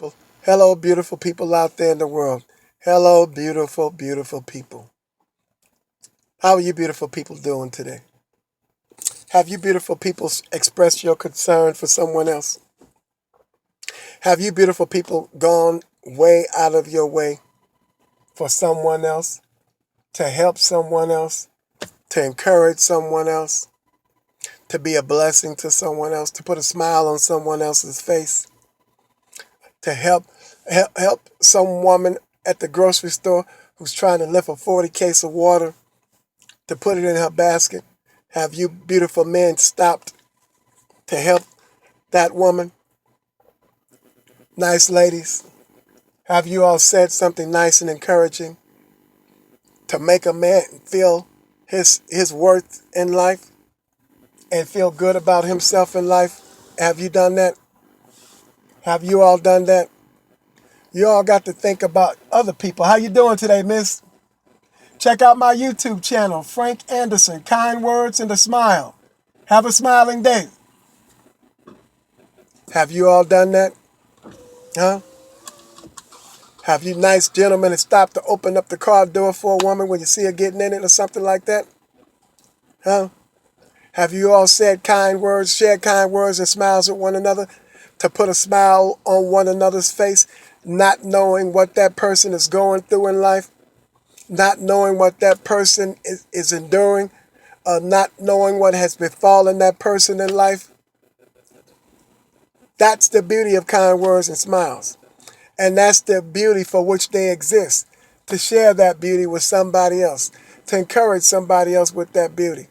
people. Hello, beautiful people out there in the world. Hello, beautiful, beautiful people. How are you beautiful people doing today? Have you beautiful people expressed your concern for someone else? Have you beautiful people gone way out of your way for someone else, to help someone else, to encourage someone else, to be a blessing to someone else, to put a smile on someone else's face, to help some woman at the grocery store who's trying to lift a 40 case of water to put it in her basket? Have you beautiful men stopped to help that woman? Nice ladies, have you all said something nice and encouraging to make a man feel his worth in life and feel good about himself in life? Have you done that? Have you all done that? You all got to think about other people. How you doing today, miss? Check out my YouTube channel, Frank Anderson, Kind Words and a Smile. Have a smiling day. Have you all done that? Huh? Have you nice gentlemen stopped to open up the car door for a woman when you see her getting in it or something like that? Huh? Have you all said kind words, shared kind words and smiles with one another to put a smile on one another's face, not knowing what that person is going through in life, not knowing what that person is enduring, not knowing what has befallen that person in life? That's the beauty of kind words and smiles. And that's the beauty for which they exist, to share that beauty with somebody else, to encourage somebody else with that beauty.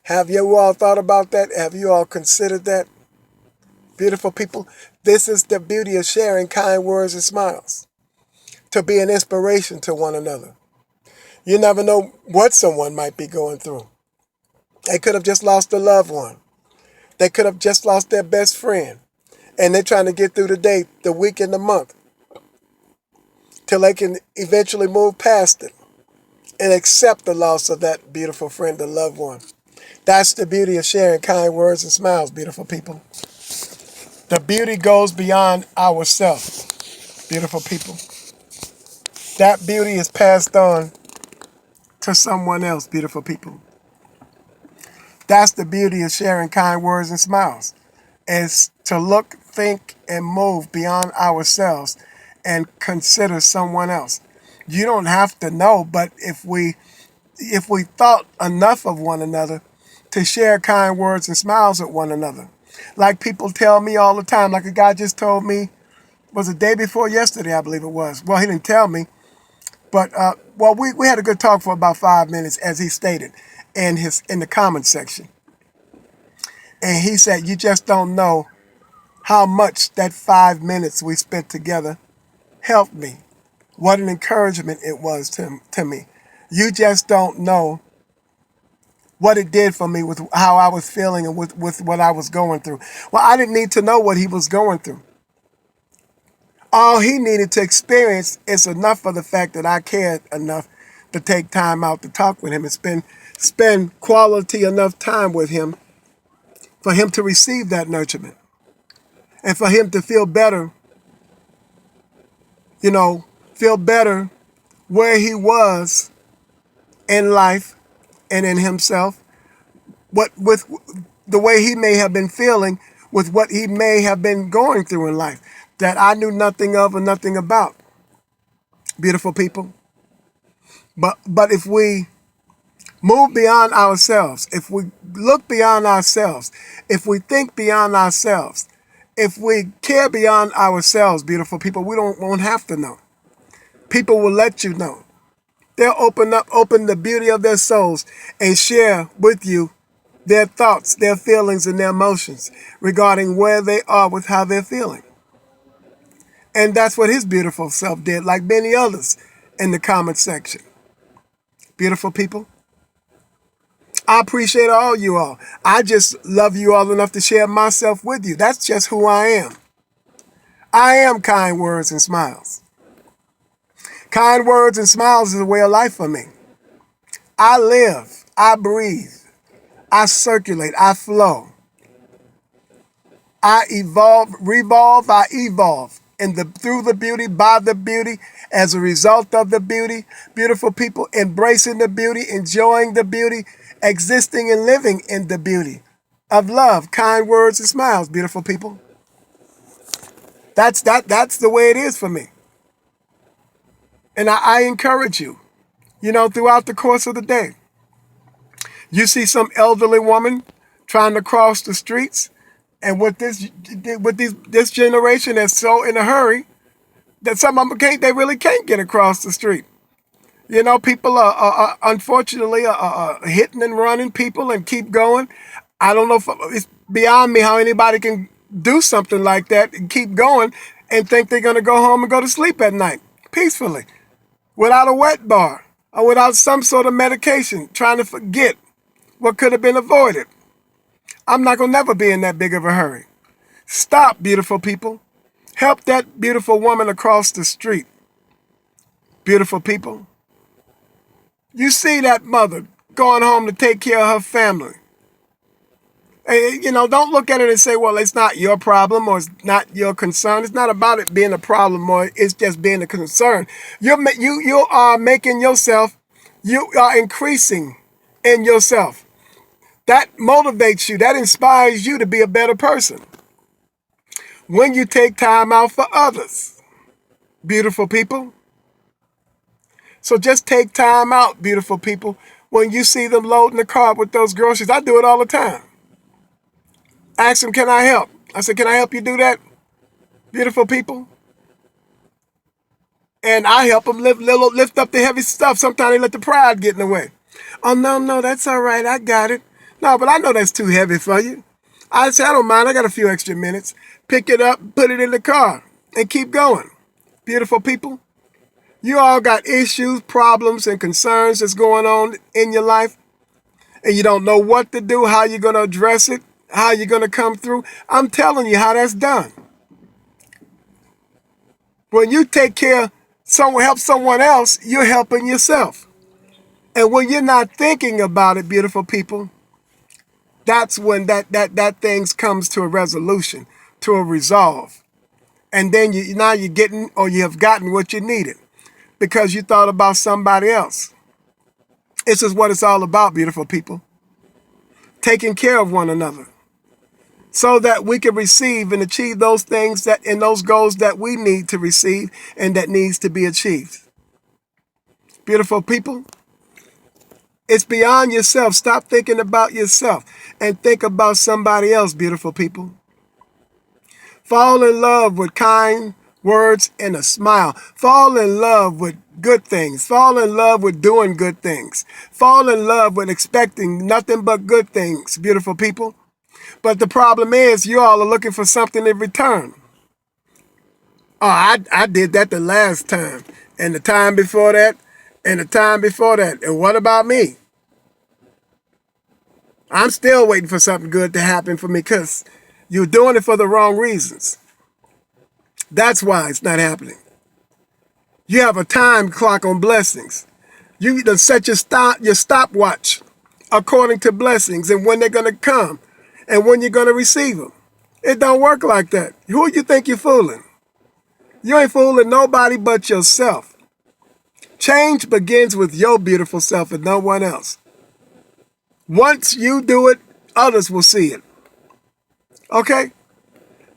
Have you all thought about that? Have you all considered that? Beautiful people, this is the beauty of sharing kind words and smiles, to be an inspiration to one another. You never know what someone might be going through. They could have just lost a loved one. They could have just lost their best friend. And they're trying to get through the day, the week, and the month till they can eventually move past it and accept the loss of that beautiful friend or loved one. That's the beauty of sharing kind words and smiles, beautiful people. The beauty goes beyond ourselves, beautiful people. That beauty is passed on to someone else, beautiful people. That's the beauty of sharing kind words and smiles, is to look, think, and move beyond ourselves and consider someone else. You don't have to know, but if we thought enough of one another to share kind words and smiles with one another. Like people tell me all the time, like a guy just told me, was the day before yesterday, I believe it was. Well, he didn't tell me, but we had a good talk for about 5 minutes, as he stated in the comment section. And he said, you just don't know how much that 5 minutes we spent together helped me. What an encouragement it was to me. You just don't know what it did for me with how I was feeling and with what I was going through. Well, I didn't need to know what he was going through. All he needed to experience is enough of the fact that I cared enough to take time out to talk with him and spend quality enough time with him for him to receive that nurturement and for him to feel better, feel better where he was in life and in himself, what with the way he may have been feeling, with what he may have been going through in life that I knew nothing of or nothing about. Beautiful people. But if we move beyond ourselves, if we look beyond ourselves, if we think beyond ourselves, if we care beyond ourselves, beautiful people, we won't have to know. People will let you know. They'll open the beauty of their souls and share with you their thoughts, their feelings, and their emotions regarding where they are with how they're feeling. And that's what his beautiful self did, like many others in the comment section. Beautiful people, I appreciate all you all. I just love you all enough to share myself with you. That's just who I am. I am kind words and smiles. Kind words and smiles is a way of life for me. I live, I breathe, I circulate, I flow I evolve through the beauty, by the beauty, as a result of the beauty. Beautiful people, embracing the beauty, enjoying the beauty, existing and living in the beauty of love, kind words and smiles, beautiful people. That's the way it is for me. And I encourage you, throughout the course of the day. You see some elderly woman trying to cross the streets, and this generation that's so in a hurry that some of them they really can't get across the street. People are unfortunately hitting and running people and keep going. I don't know if it's beyond me how anybody can do something like that and keep going and think they're going to go home and go to sleep at night peacefully without a wet bar or without some sort of medication, trying to forget what could have been avoided. I'm not going to never be in that big of a hurry. Stop, beautiful people. Help that beautiful woman across the street. Beautiful people. You see that mother going home to take care of her family. And, don't look at it and say, well, it's not your problem or it's not your concern. It's not about it being a problem or it's just being a concern. You are making yourself, you are increasing in yourself. That motivates you. That inspires you to be a better person. When you take time out for others, beautiful people. So just take time out, beautiful people. When you see them loading the car with those groceries, I do it all the time. Ask them, can I help? I said, can I help you do that, beautiful people? And I help them lift up the heavy stuff. Sometimes they let the pride get in the way. Oh, no, that's all right. I got it. No, but I know that's too heavy for you. I said, I don't mind. I got a few extra minutes. Pick it up, put it in the car, and keep going. Beautiful people. You all got issues, problems, and concerns that's going on in your life, and you don't know what to do, how you're going to address it, how you're going to come through. I'm telling you how that's done. When you take care, help someone else, you're helping yourself. And when you're not thinking about it, beautiful people, that's when that thing comes to a resolution, to a resolve. And then now you're getting, or you have gotten what you needed because you thought about somebody else. This is what it's all about, beautiful people. Taking care of one another so that we can receive and achieve those things and those goals that we need to receive and that needs to be achieved. Beautiful people, it's beyond yourself. Stop thinking about yourself and think about somebody else, beautiful people. Fall in love with kind words and a smile. Fall in love with good things. Fall in love with doing good things. Fall in love with expecting nothing but good things, beautiful people. But the problem is you all are looking for something in return. Oh, I did that the last time, and the time before that, and the time before that. And what about me? I'm still waiting for something good to happen for me because you're doing it for the wrong reasons. That's why it's not happening. You have a time clock on blessings. You set your stopwatch according to blessings and when they're going to come and when you're going to receive them. It don't work like that. Who you think you're fooling? You ain't fooling nobody but yourself. Change begins with your beautiful self and no one else. Once you do it, others will see it. Okay?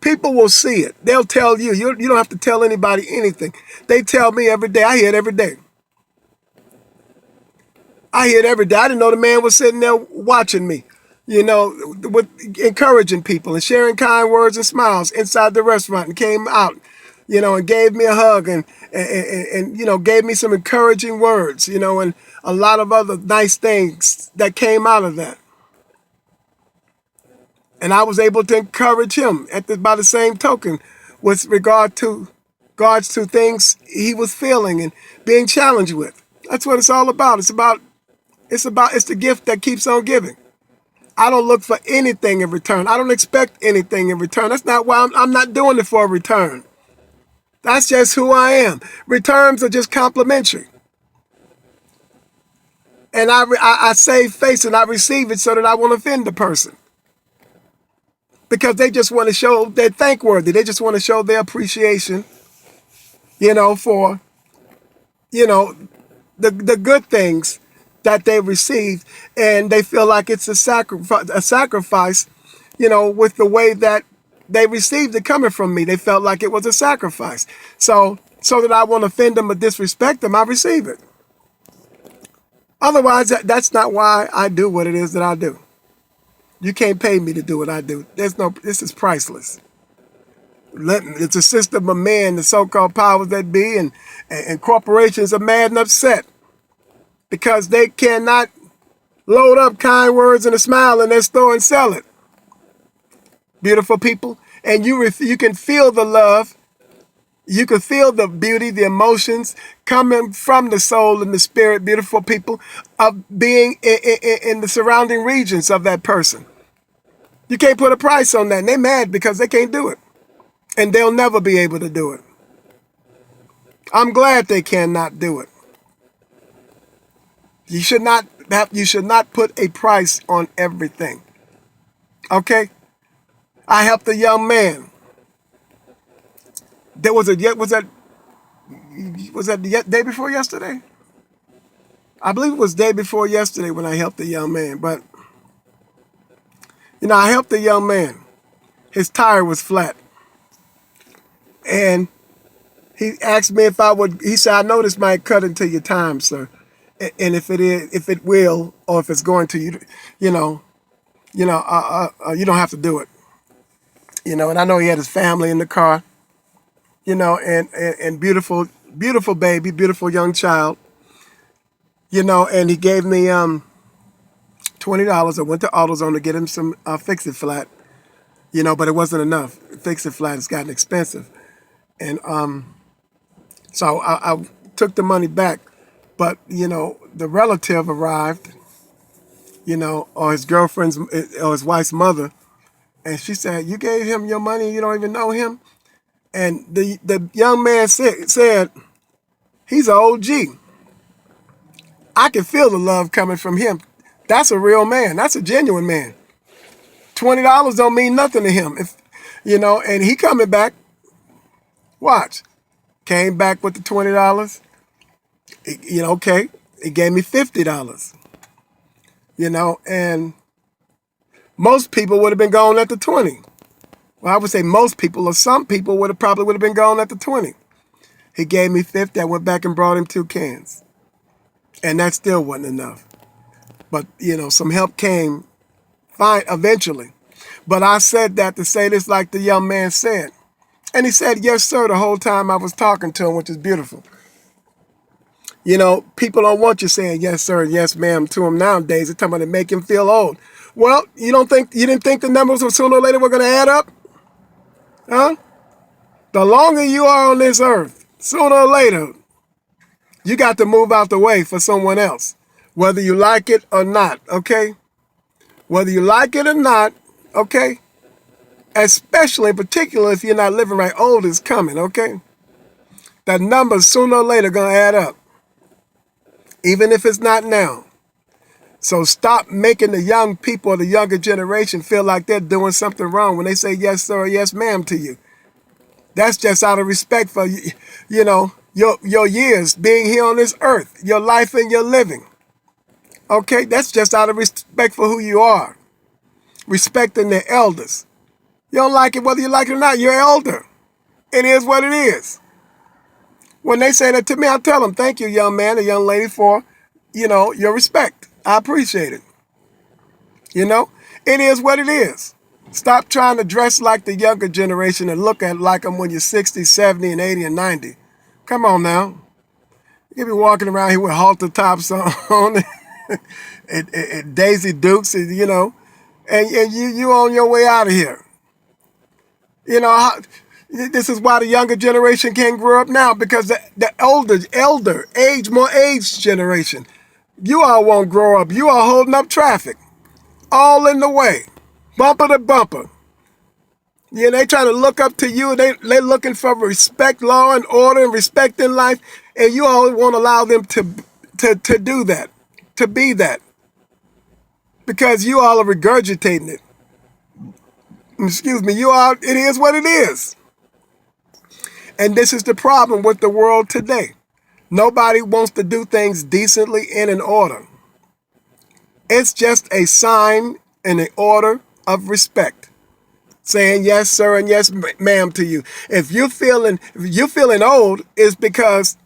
People will see it. They'll tell you. You don't have to tell anybody anything. They tell me every day. I hear it every day. I hear it every day. I didn't know the man was sitting there watching me, with encouraging people and sharing kind words and smiles inside the restaurant and came out, and gave me a hug and gave me some encouraging words, and a lot of other nice things that came out of that. And I was able to encourage him by the same token with regards to things he was feeling and being challenged with. That's what it's all about. It's the gift that keeps on giving. I don't look for anything in return. I don't expect anything in return. That's not why I'm not doing it for a return. That's just who I am. Returns are just complimentary. And I save face and I receive it so that I won't offend the person. because they just want to show they're thankworthy. They just want to show their appreciation, for, the good things that they received, and they feel like it's a sacrifice, with the way that they received it coming from me. They felt like it was a sacrifice. So that I won't offend them or disrespect them, I receive it. Otherwise, that's not why I do what it is that I do. You can't pay me to do what I do. This is priceless. It's a system of men, the so-called powers that be, and corporations are mad and upset because they cannot load up kind words and a smile in their store and sell it. Beautiful people. And you can feel the love. You can feel the beauty, the emotions coming from the soul and the spirit, beautiful people, of being in the surrounding regions of that person. You can't put a price on that. And they're mad because they can't do it. And they'll never be able to do it. I'm glad they cannot do it. You should not put a price on everything. Okay? I helped a young man. Was that the day before yesterday? I believe it was day before yesterday when I helped a young man. But, I helped a young man. His tire was flat. And he asked me if I would, he said, I know this might cut into your time, sir. And if it will, or if it's going to, you don't have to do it. And I know he had his family in the car, and beautiful, beautiful baby, beautiful young child, and he gave me $20. I went to AutoZone to get him some Fix-It Flat, but it wasn't enough. Fix-It Flat has gotten expensive. And so I took the money back, but, the relative arrived, or his girlfriend's, or his wife's mother, and she said, you gave him your money, you don't even know him? And the young man said, he's an OG. I can feel the love coming from him. That's a real man. That's a genuine man. $20 don't mean nothing to him. And he coming back. Watch. Came back with the $20. Okay. He gave me $50. And most people would have been gone at the 20. Well, I would say most people, or some people would have been gone at the 20. He gave me 50. I went back and brought him 2 cans. And that still wasn't enough. But, some help came fine eventually. But I said that to say this like the young man said. And he said, yes, sir, the whole time I was talking to him, which is beautiful. People don't want you saying yes, sir, and yes, ma'am to him nowadays. They're talking about to make him feel old. Well, you didn't think the numbers sooner or later were going to add up? Huh? The longer you are on this earth, sooner or later, you got to move out the way for someone else, whether you like it or not, okay? Whether you like it or not, okay? Especially, in particular, if you're not living right, old is coming, okay? That number's sooner or later going to add up, even if it's not now. So stop making the young people or the younger generation feel like they're doing something wrong when they say yes, sir, or yes, ma'am to you. That's just out of respect for, your years being here on this earth, your life and your living. Okay? That's just out of respect for who you are. Respecting the elders. You don't like it, whether you like it or not, you're elder. It is what it is. When they say that to me, I tell them, thank you, young man or young lady, for, your respect. I appreciate it. It is what it is. Stop trying to dress like the younger generation and look at like them when you're 60, 70, and 80, and 90. Come on now. You be walking around here with halter tops on and Daisy Dukes, and you on your way out of here. This is why the younger generation can't grow up now, because the more aged generation, you all won't grow up. You are holding up traffic, all in the way, bumper to bumper. They trying to look up to you. They looking for respect, law and order, and respect in life, and you all won't allow them to do that, to be that, because you all are regurgitating it. Excuse me, it is what it is. And this is the problem with the world today. Nobody wants to do things decently and in order. It's just a sign and an order of respect. Saying yes, sir, and yes, ma'am to you. If you're feeling old, it's because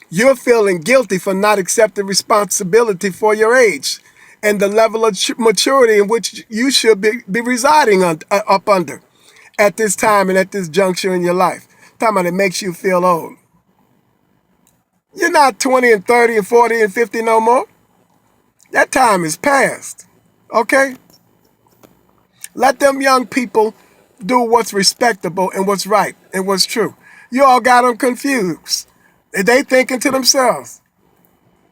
you're feeling guilty for not accepting responsibility for your age and the level of maturity in which you should be residing up under at this time and at this juncture in your life. Talking about it makes you feel old. You're not 20 and 30 and 40 and 50 no more. That time is past. Okay? Let them young people do what's respectable and what's right and what's true. You all got them confused. They thinking to themselves,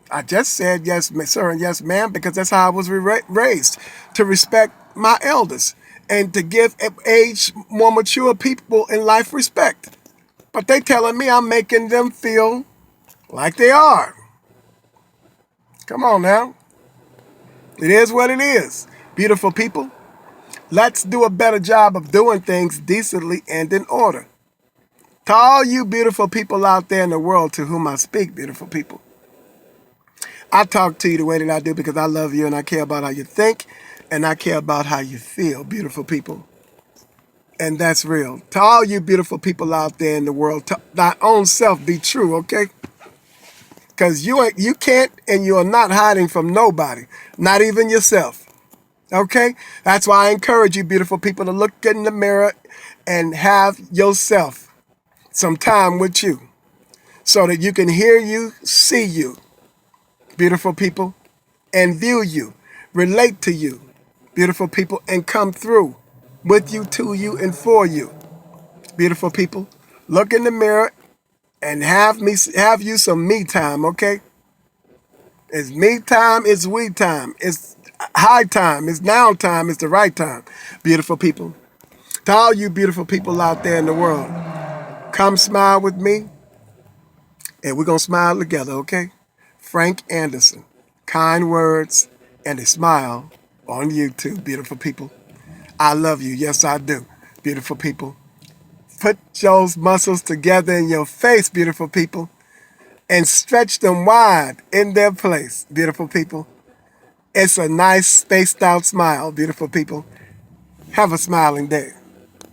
I just said yes, sir, and yes, ma'am, because that's how I was raised, to respect my elders and to give age more mature people in life respect. But they telling me I'm making them feel like they are. Come on now. It is what it is. Beautiful people, let's do a better job of doing things decently and in order. To all you beautiful people out there in the world to whom I speak, beautiful people, I talk to you the way that I do because I love you and I care about how you think and I care about how you feel, beautiful people. And that's real. To all you beautiful people out there in the world, to thy own self be true, okay? Because you can't and you are not hiding from nobody, not even yourself. Okay? That's why I encourage you, beautiful people, to look in the mirror and have yourself some time with you so that you can hear you, see you, beautiful people, and view you, relate to you, beautiful people, and come through with you, to you, and for you, beautiful people. Look in the mirror and have you some me time, okay? It's me time, it's we time, it's high time, it's now time, it's the right time, beautiful people. To all you beautiful people out there in the world, come smile with me, and we're going to smile together, okay? Frank Anderson, kind words and a smile on YouTube, beautiful people. I love you. Yes, I do, beautiful people. Put those muscles together in your face, beautiful people, and stretch them wide in their place, beautiful people. It's a nice spaced out smile, beautiful people. Have a smiling day.